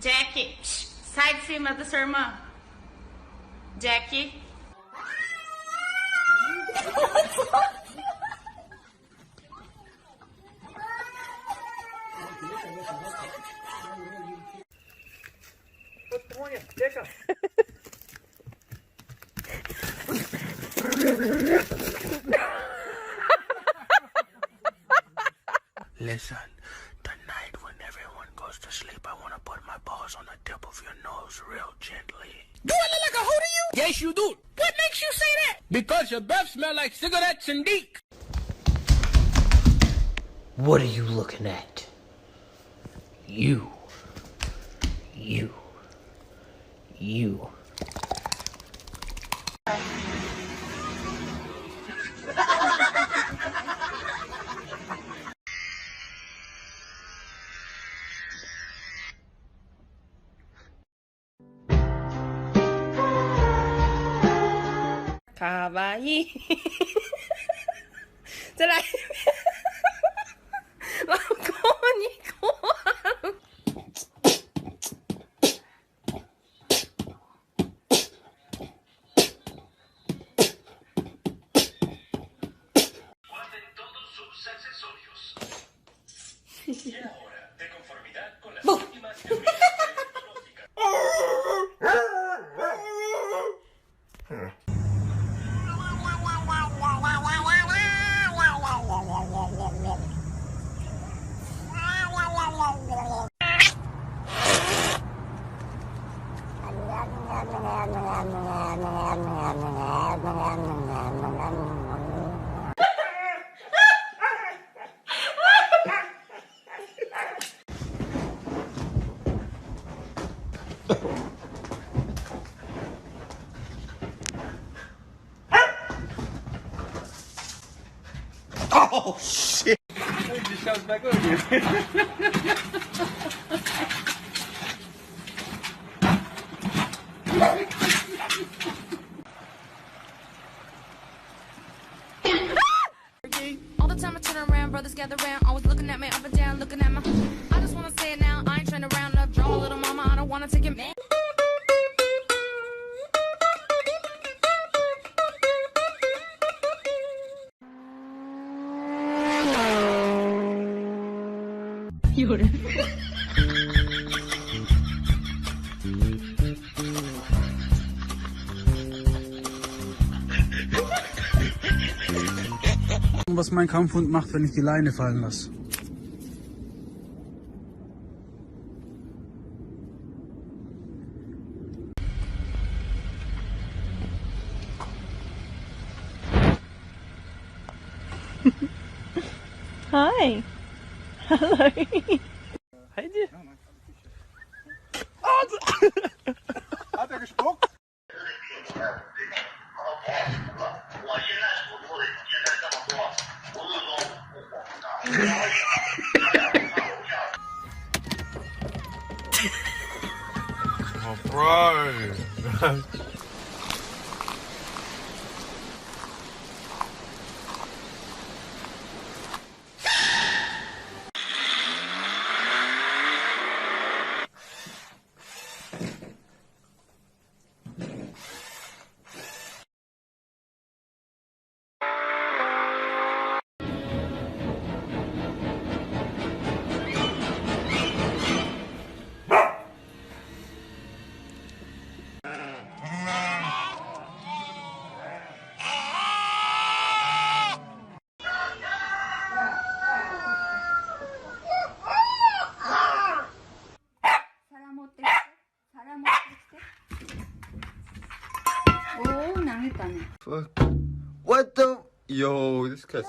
Jack, sai de cima da sua irmã. Jack. Listen, tonight when everyone goes to sleep, I want to put my paws on the tip of your nose real gently. Do I look like a hoe to you? Yes, you do. What makes you say that? Because your breath smell like cigarettes and deek. What are you looking at? You. Kawaii. 再来一遍。老公，你过了。Oh, shit! It just shows back up again. All the time I turn around, brothers gather around, always looking at me up and down, looking at my. I just wanna say it now, I ain't trying to round up, draw a little mama, I don't wanna take it, man. Was mein Kampfhund macht, wenn ich die Leine fallen lasse. Hi. Hallo. Heidi. Hat er gespuckt? Oh, bro. Fuck. What the? Yo, this guy's.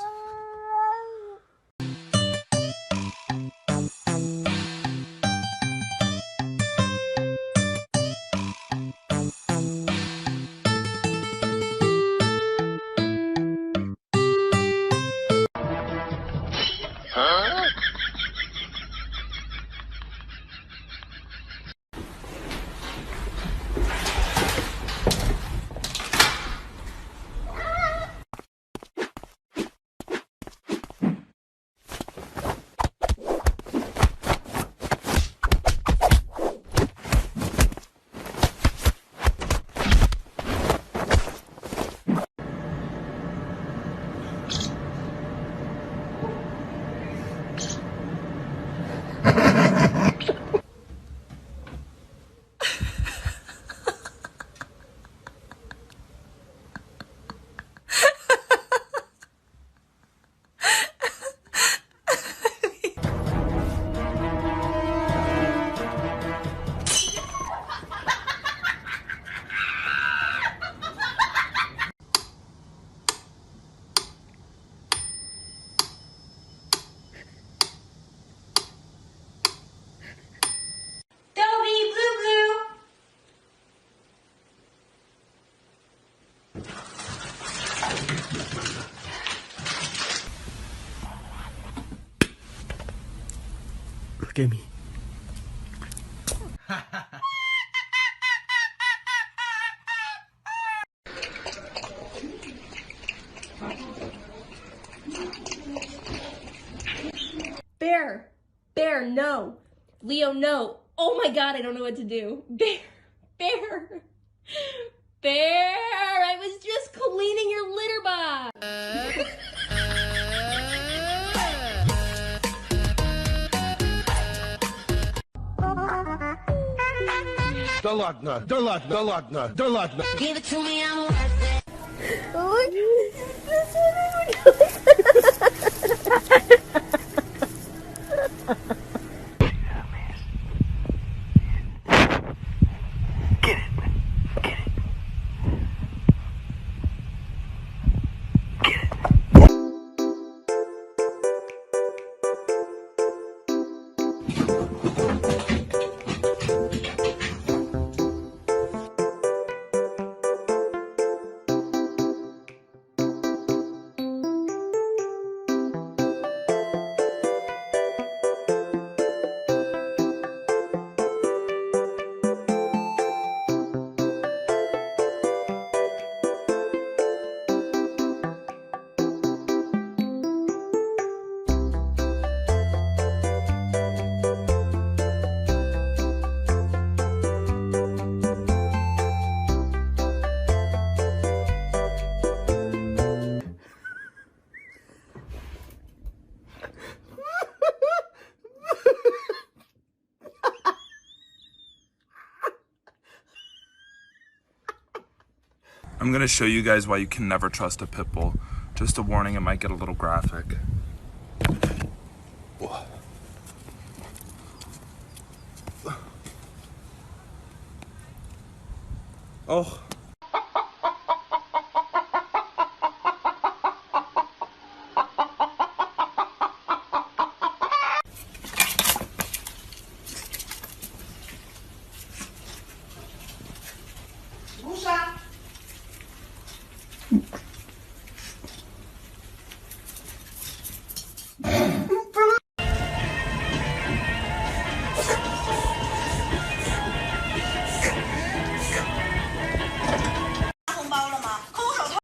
scare me. Bear! Bear, no! Leo, no! Oh my god, I don't know what to do. Bear! Bear! Bear! I was just cleaning your litter box! Да ладно, да ладно, да ладно, да ладно. Give it to me, I'm worth it. I'm gonna show you guys why you can never trust a pit bull. Just a warning, it might get a little graphic. Oh. Busa!